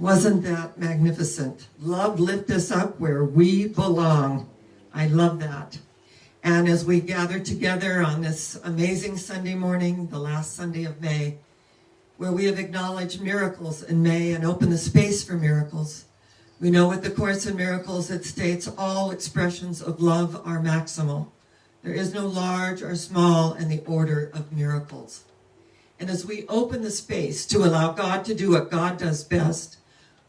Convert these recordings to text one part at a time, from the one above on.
Wasn't that magnificent? Love lift us up where we belong. I love that. And as we gather together on this amazing Sunday morning, the last Sunday of May, where we have acknowledged miracles in May and opened the space for miracles, we know with the Course in Miracles it states all expressions of love are maximal. There is no large or small in the order of miracles. And as we open the space to allow God to do what God does best,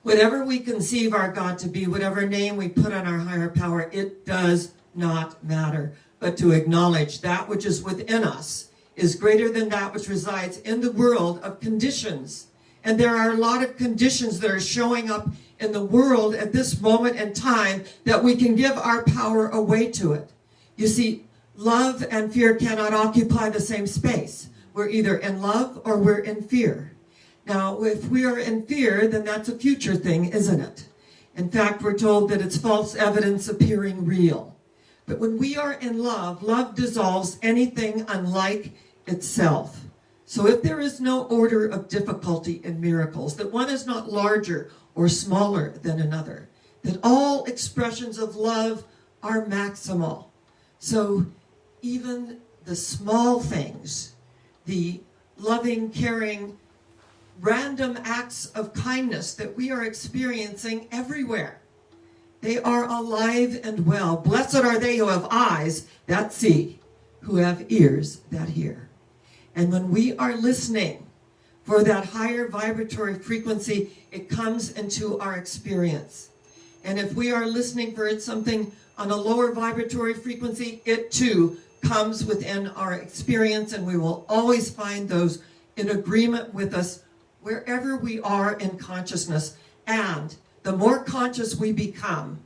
whatever we conceive our God to be, whatever name we put on our higher power, it does not matter. But to acknowledge that which is within us is greater than that which resides in the world of conditions. And there are a lot of conditions that are showing up in the world at this moment in time that we can give our power away to it. You see, love and fear cannot occupy the same space. We're either in love or we're in fear. Now, if we are in fear, then that's a future thing, isn't it? In fact, we're told that it's false evidence appearing real. But when we are in love, love dissolves anything unlike itself. So if there is no order of difficulty in miracles, that one is not larger or smaller than another, that all expressions of love are maximal. So even the small things, the loving, caring, random acts of kindness that we are experiencing everywhere, they are alive and well. Blessed are they who have eyes that see, who have ears that hear. And when we are listening for that higher vibratory frequency, it comes into our experience. And if we are listening for something on a lower vibratory frequency, it too comes within our experience, and we will always find those in agreement with us wherever we are in consciousness. And the more conscious we become,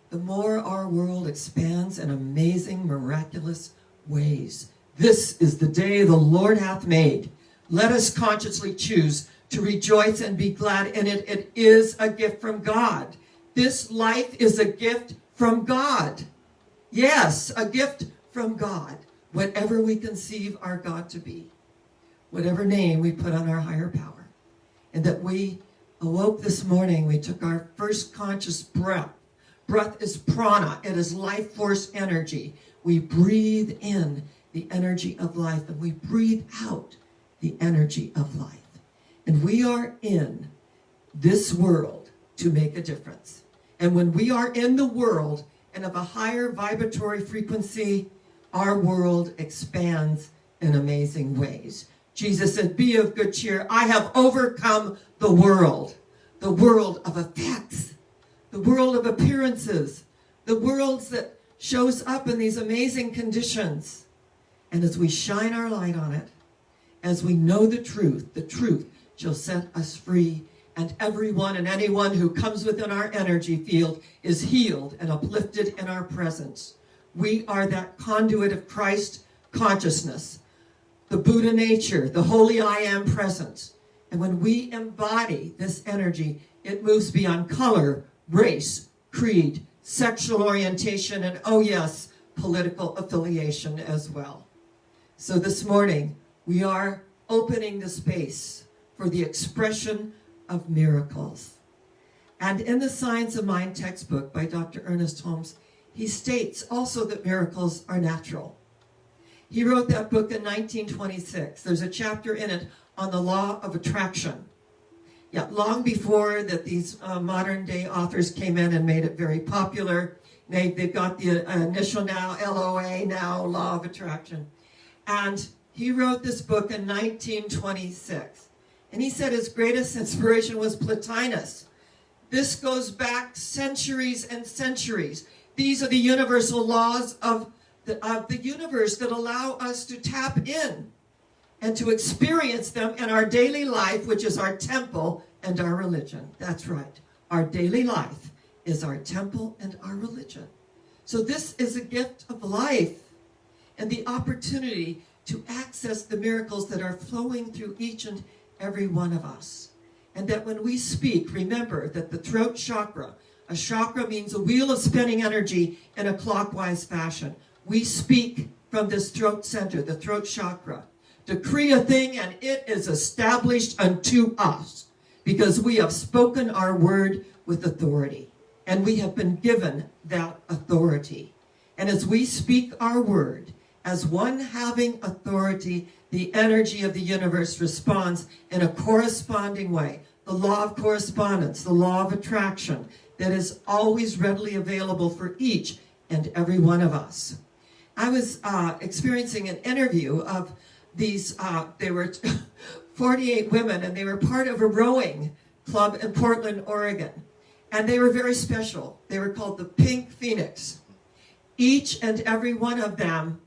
the more our world expands in amazing, miraculous ways. This is the day the Lord hath made. Let us consciously choose to rejoice and be glad in it. It is a gift from God. This life is a gift from God. Yes, a gift from God. Whatever we conceive our God to be. Whatever name we put on our higher power. And that we awoke this morning, we took our first conscious breath. Breath is prana. It is life force energy. We breathe in the energy of life, and we breathe out the energy of life. And we are in this world to make a difference. And when we are in the world and of a higher vibratory frequency, our world expands in amazing ways. Jesus said, be of good cheer. I have overcome the world of effects, the world of appearances, the world that shows up in these amazing conditions. And as we shine our light on it, as we know the truth shall set us free. And everyone and anyone who comes within our energy field is healed and uplifted in our presence. We are that conduit of Christ consciousness, the Buddha nature, the holy I am presence. And when we embody this energy, it moves beyond color, race, creed, sexual orientation, and oh yes, political affiliation as well. So this morning, we are opening the space for the expression of miracles. And in the Science of Mind textbook by Dr. Ernest Holmes, he states also that miracles are natural. He wrote that book in 1926. There's a chapter in it on the law of attraction. Yeah, long before that these modern day authors came in and made it very popular. They've got the initial now, LOA, now, law of attraction. And he wrote this book in 1926. And he said his greatest inspiration was Plotinus. This goes back centuries and centuries. These are the universal laws of the universe that allow us to tap in and to experience them in our daily life, which is our temple and our religion. That's right. Our daily life is our temple and our religion. So this is a gift of life and the opportunity to access the miracles that are flowing through each and every one of us. And that when we speak, remember that the throat chakra, a chakra means a wheel of spinning energy in a clockwise fashion. We speak from this throat center, the throat chakra. Decree a thing and it is established unto us. because we have spoken our word with authority, and we have been given that authority. And as we speak our word, as one having authority, the energy of the universe responds in a corresponding way. The law of correspondence, the law of attraction, that is always readily available for each and every one of us. I was experiencing an interview of these, they were 48 women, and they were part of a rowing club in Portland, Oregon. And they were very special. They were called the Pink Phoenix. Each and every one of them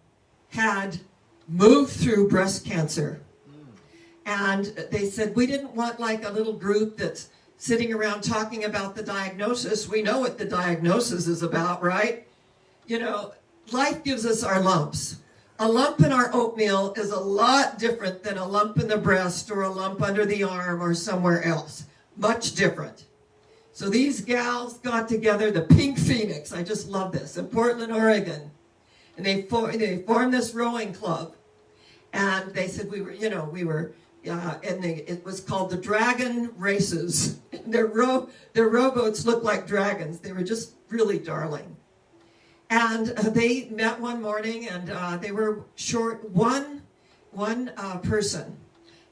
had moved through breast cancer. And they said, we didn't want like a little group that's sitting around talking about the diagnosis. We know what the diagnosis is about, right? You know, life gives us our lumps. A lump in our oatmeal is a lot different than a lump in the breast or a lump under the arm or somewhere else. Much different. So these gals got together, the Pink Phoenix, I just love this, in Portland, Oregon. And they formed this rowing club. And they said it was called the Dragon Races. Their rowboats looked like dragons. They were just really darling. And they met one morning, and they were short one person.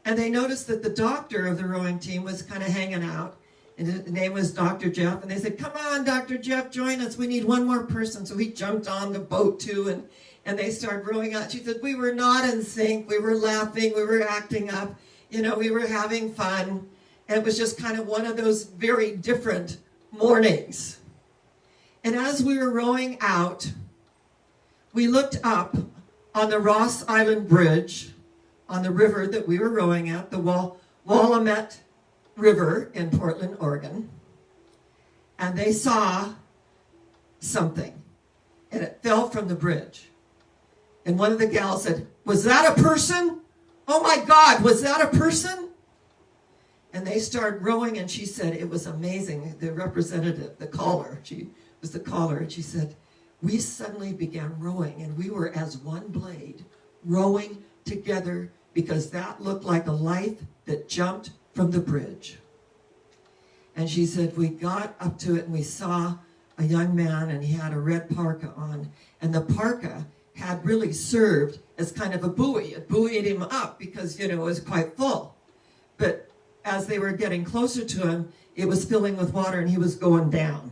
And they noticed that the doctor of the rowing team was kind of hanging out. And his name was Dr. Jeff. And they said, come on, Dr. Jeff, join us. We need one more person. So he jumped on the boat too, and they started rowing out. She said, we were not in sync. We were laughing. We were acting up. You know, we were having fun. And it was just kind of one of those very different mornings. And as we were rowing out, we looked up on the Ross Island Bridge on the river that we were rowing at, the Willamette River in Portland, Oregon. And they saw something, and it fell from the bridge. And one of the gals said, was that a person? Oh my God, was that a person? And they started rowing, and she said, it was amazing. The representative, the caller, she was the caller, and she said, we suddenly began rowing, and we were as one blade, rowing together, because that looked like a life that jumped from the bridge. And she said, we got up to it, and we saw a young man, and he had a red parka on, and the parka had really served as kind of a buoy. It buoyed him up because, you know, it was quite full. But as they were getting closer to him, it was filling with water, and he was going down.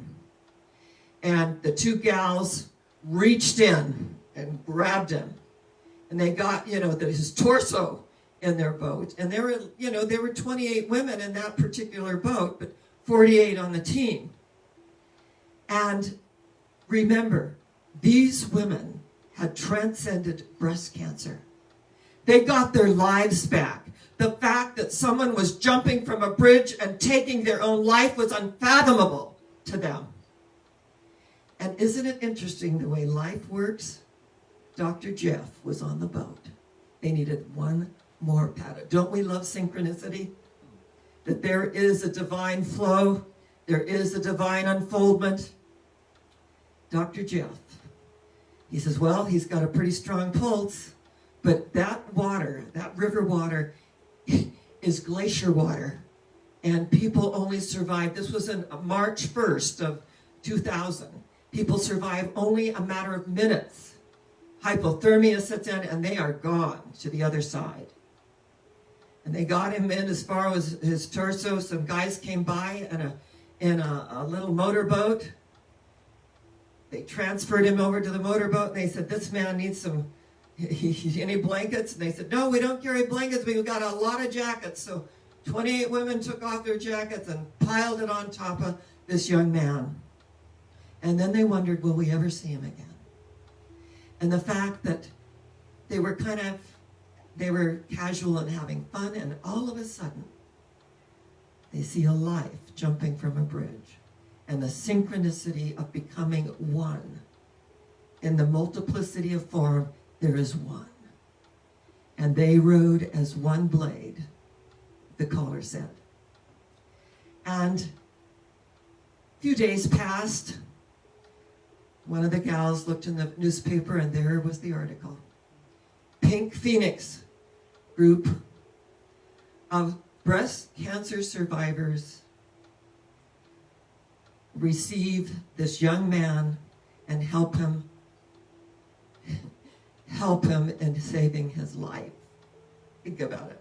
And the two gals reached in and grabbed him. And they got, you know, his torso in their boat. And there were 28 women in that particular boat, but 48 on the team. And remember, these women had transcended breast cancer. They got their lives back. The fact that someone was jumping from a bridge and taking their own life was unfathomable to them. And isn't it interesting the way life works? Dr. Jeff was on the boat. They needed one more paddle. Don't we love synchronicity? That there is a divine flow. There is a divine unfoldment. Dr. Jeff, he says, well, he's got a pretty strong pulse, but that water, that river water, is glacier water. And people only survived. This was on March 1st of 2000. People survive only a matter of minutes. Hypothermia sets in, and they are gone to the other side. And they got him in as far as his torso. Some guys came by in a little motorboat. They transferred him over to the motorboat, and they said, this man needs any blankets? And they said, no, we don't carry blankets, but we've got a lot of jackets. So 28 women took off their jackets and piled it on top of this young man. And then they wondered, will we ever see him again? And the fact that they were casual and having fun, and all of a sudden, they see a life jumping from a bridge, and the synchronicity of becoming one. In the multiplicity of form, there is one. And they rode as one blade, the caller said. And a few days passed. One of the gals looked in the newspaper, and there was the article. Pink Phoenix group of breast cancer survivors receive this young man and help him in saving his life. Think about it.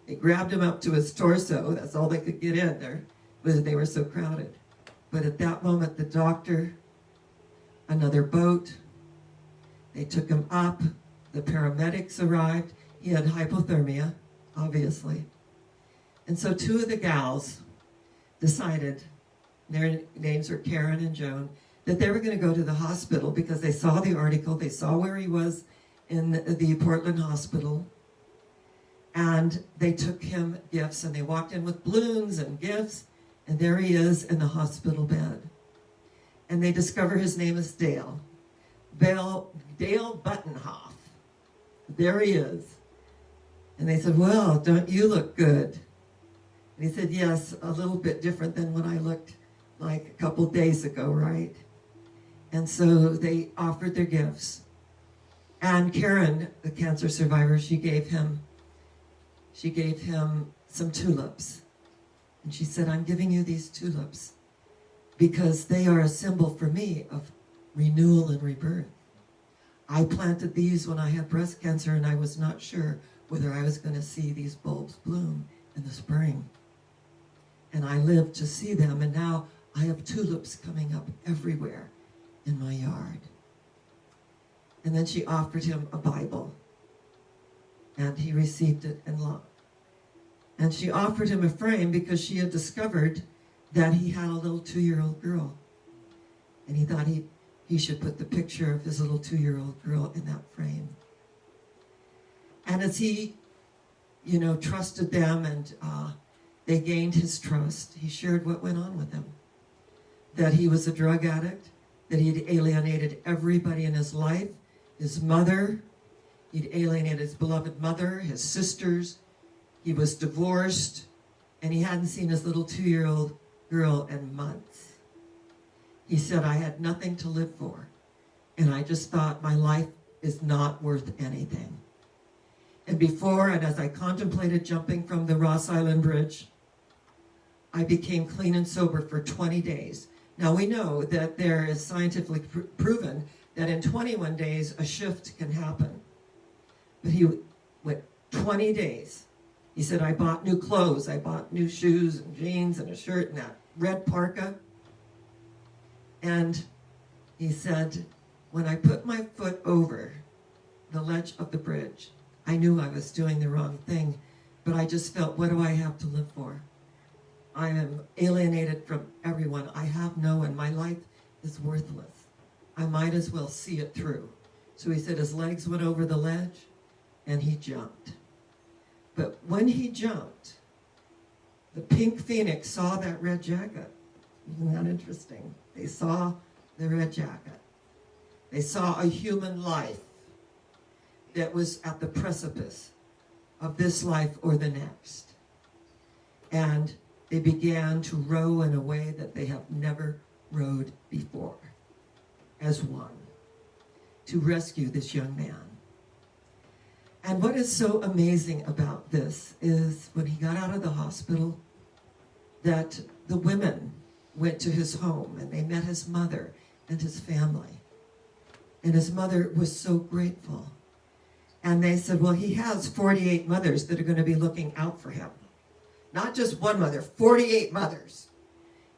They grabbed him up to his torso. That's all they could get in there, because they were so crowded. But at that moment, the doctor, another boat, they took him up. The paramedics arrived. He had hypothermia, obviously. And so two of the gals decided, their names are Karen and Joan, that they were going to go to the hospital because they saw the article, they saw where he was in the Portland hospital, and they took him gifts, and they walked in with balloons and gifts, and there he is in the hospital bed. And they discover his name is Dale Buttonhoff. There he is. And they said, well, don't you look good? And he said, yes, a little bit different than when I looked like a couple days ago, right? And so they offered their gifts. And Karen, the cancer survivor, she gave him some tulips. And she said, I'm giving you these tulips because they are a symbol for me of renewal and rebirth. I planted these when I had breast cancer, and I was not sure whether I was going to see these bulbs bloom in the spring. And I lived to see them, and now I have tulips coming up everywhere in my yard. And then she offered him a Bible, and he received it in love. And she offered him a frame because she had discovered that he had a little 2-year-old girl. And he thought he should put the picture of his little 2-year-old girl in that frame. And as he, trusted them, and they gained his trust, he shared what went on with him. That he was a drug addict, that he'd alienated everybody in his life, his mother, he'd alienated his beloved mother, his sisters, he was divorced, and he hadn't seen his little 2-year-old girl in months. He said, I had nothing to live for, and I just thought my life is not worth anything. And as I contemplated jumping from the Ross Island Bridge, I became clean and sober for 20 days. Now we know that there is scientifically proven that in 21 days a shift can happen. But he went 20 days. He said, I bought new clothes. I bought new shoes and jeans and a shirt and that red parka. And he said, when I put my foot over the ledge of the bridge, I knew I was doing the wrong thing, but I just felt, what do I have to live for? I am alienated from everyone. I have no one. My life is worthless. I might as well see it through. So he said his legs went over the ledge and he jumped. But when he jumped, the pink phoenix saw that red jacket. Isn't that interesting? They saw the red jacket. They saw a human life that was at the precipice of this life or the next. And they began to row in a way that they have never rowed before, as one, to rescue this young man. And what is so amazing about this is when he got out of the hospital, that the women went to his home and they met his mother and his family. And his mother was so grateful. And they said, well, he has 48 mothers that are going to be looking out for him. Not just one mother, 48 mothers.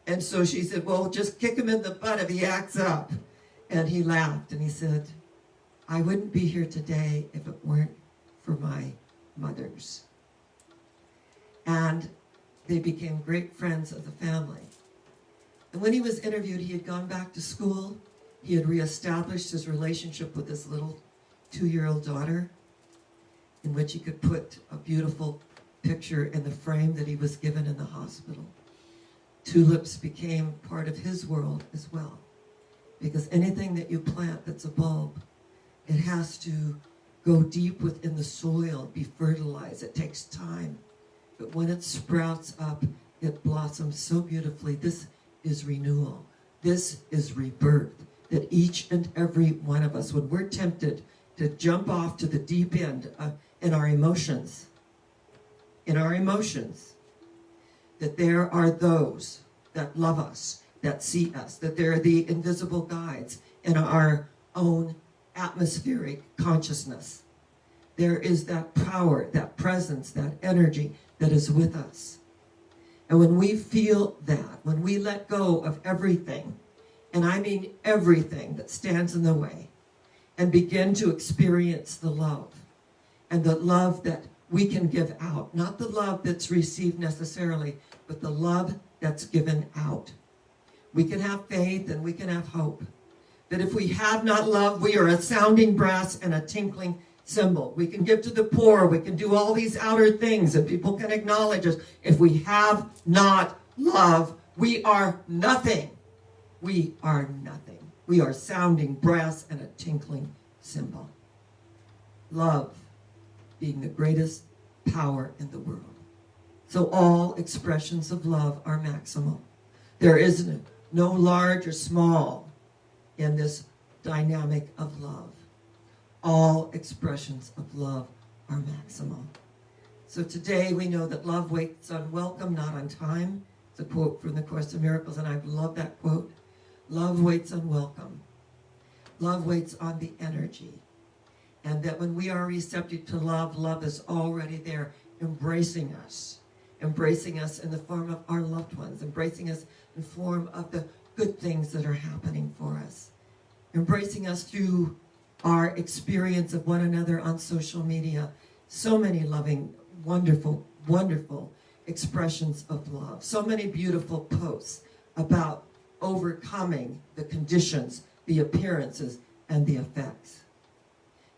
And so she said, well, just kick him in the butt if he acts up. And he laughed and he said, I wouldn't be here today if it weren't for my mothers. And they became great friends of the family. And when he was interviewed, he had gone back to school. He had reestablished his relationship with his little 2-year-old daughter, in which he could put a beautiful picture in the frame that he was given in the hospital. Tulips became part of his world as well, because anything that you plant that's a bulb, it has to go deep within the soil, be fertilized. It takes time. But when it sprouts up, it blossoms so beautifully. This is renewal. This is rebirth. That each and every one of us, when we're tempted to jump off to the deep end in our emotions, that there are those that love us, that see us, that there are the invisible guides in our own atmospheric consciousness. There is that power, that presence, that energy that is with us. And when we feel that, when we let go of everything, and I mean everything that stands in the way, and begin to experience the love, and the love that we can give out, not the love that's received necessarily, but the love that's given out. We can have faith and we can have hope. That if we have not love, we are a sounding brass and a tinkling cymbal. We can give to the poor, we can do all these outer things, and people can acknowledge us. If we have not love, we are nothing. We are nothing. We are sounding brass and a tinkling cymbal. Love being the greatest power in the world. So all expressions of love are maximal. There is no large or small in this dynamic of love. All expressions of love are maximal. So today we know that love waits on welcome, not on time. It's a quote from the Course in Miracles, and I love that quote. Love waits on welcome. Love waits on the energy. And that when we are receptive to love, love is already there, embracing us in the form of our loved ones, embracing us in the form of the good things that are happening for us, embracing us through our experience of one another on social media. So many loving, wonderful, wonderful expressions of love. So many beautiful posts about overcoming the conditions, the appearances, and the effects.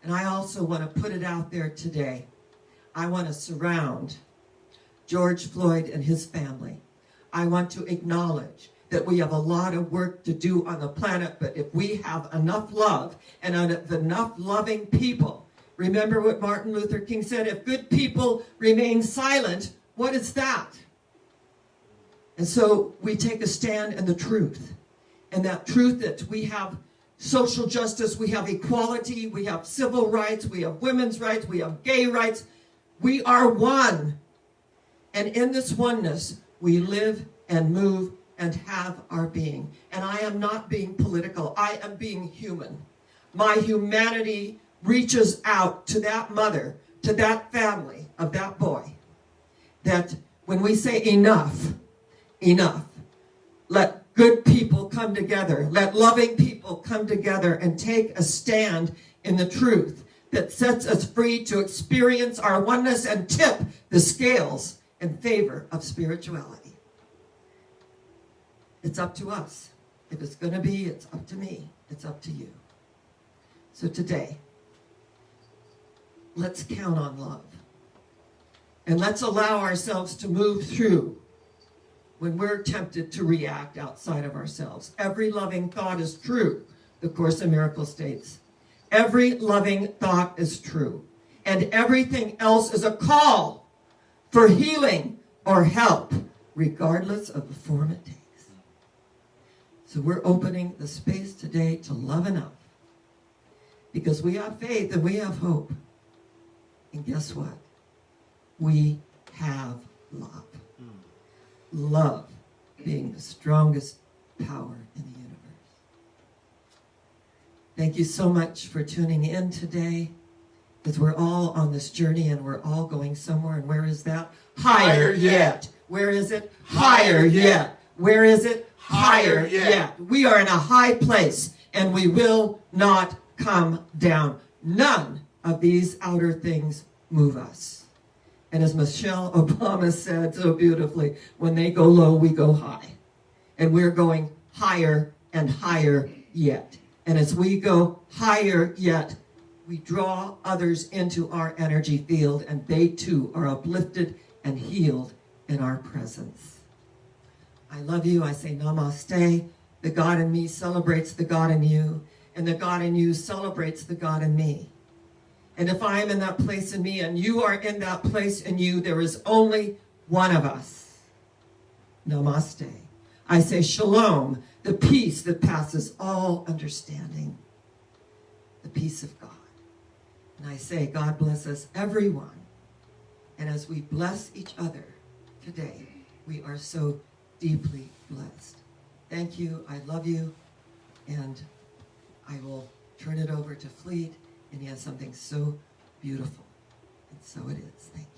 And I also want to put it out there today. I want to surround George Floyd and his family. I want to acknowledge that we have a lot of work to do on the planet, but if we have enough love and enough loving people, remember what Martin Luther King said, if good people remain silent, what is that? And so we take a stand in the truth, and that truth that we have social justice, we have equality, we have civil rights, we have women's rights, we have gay rights. We are one. And in this oneness, we live and move and have our being. And I am not being political. I am being human. My humanity reaches out to that mother, to that family of that boy. That when we say enough, enough, let good people come together. Let loving people come together and take a stand in the truth that sets us free to experience our oneness and tip the scales in favor of spirituality. It's up to us. If it's going to be, it's up to me. It's up to you. So today, let's count on love. And let's allow ourselves to move through when we're tempted to react outside of ourselves. Every loving thought is true, the Course in Miracles states. Every loving thought is true. And everything else is a call for healing or help, regardless of the form it takes. So we're opening the space today to love enough, because we have faith and we have hope. And guess what? We have love. Love being the strongest power in the universe. Thank you so much for tuning in today, because we're all on this journey and we're all going somewhere. And where is that? Higher yet. Where is it? Higher yet. Where is it? Higher yet. We are in a high place and we will not come down. None of these outer things move us. And as Michelle Obama said so beautifully, when they go low, we go high. And we're going higher and higher yet. And as we go higher yet, we draw others into our energy field, and they too are uplifted and healed in our presence. I love you. I say namaste. The God in me celebrates the God in you, and the God in you celebrates the God in me. And if I am in that place in me and you are in that place in you, there is only one of us. Namaste. I say shalom, the peace that passes all understanding, the peace of God. And I say God bless us, everyone. And as we bless each other today, We are so deeply blessed. Thank you. I love you. And I will turn it over to Fleet, and he has something so beautiful. And so it is. Thank you.